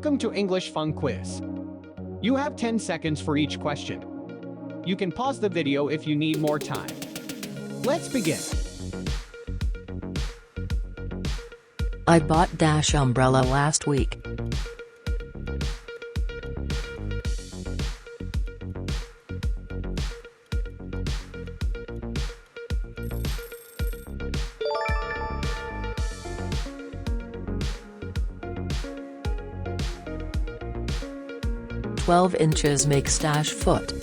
Welcome to English Fun Quiz. You have 10 seconds for each question. You can pause the video if you need more time. Let's begin. I bought umbrella last week. "12 inches makes foot."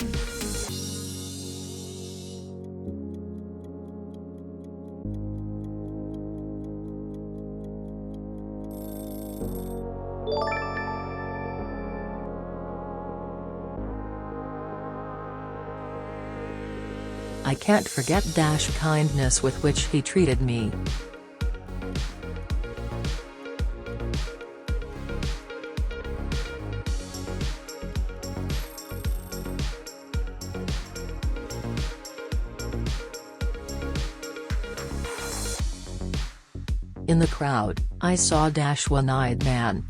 I can't forget kindness with which he treated me. In the crowd, I saw one-eyed man.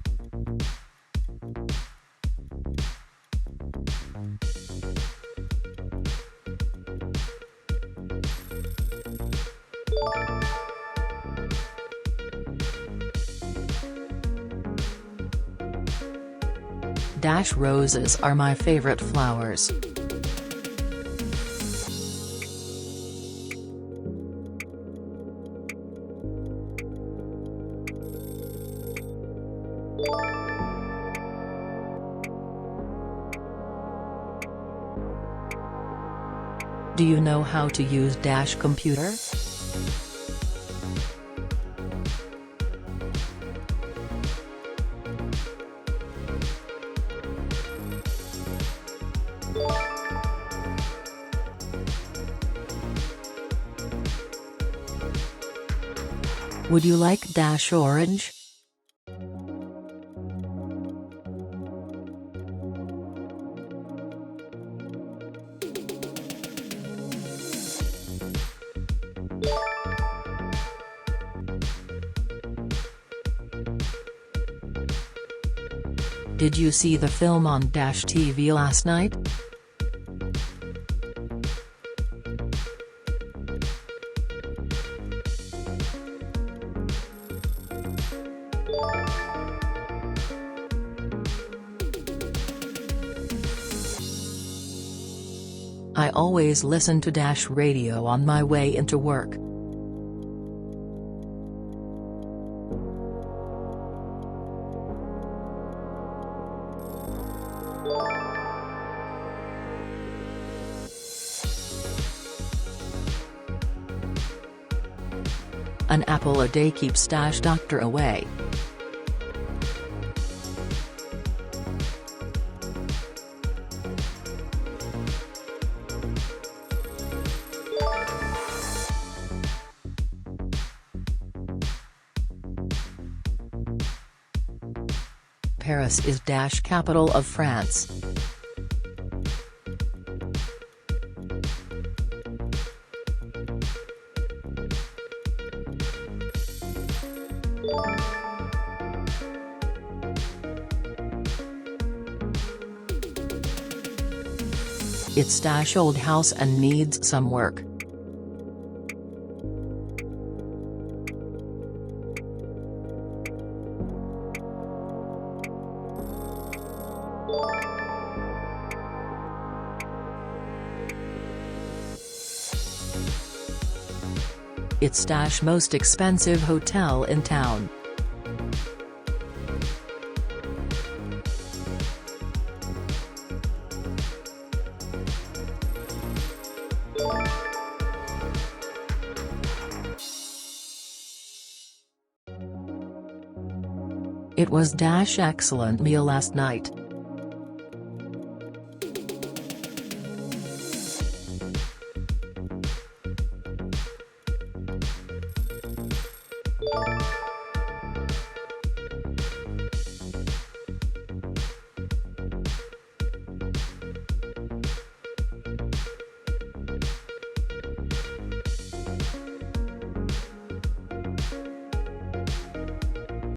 Roses are my favorite flowers. Do you know how to use computer? Would you like orange? Did you see the film on TV last night? I always listen to radio on my way into work. An apple a day keeps doctor away. Paris is capital of France. It's old house and needs some work. It's most expensive hotel in town. It was excellent meal last night.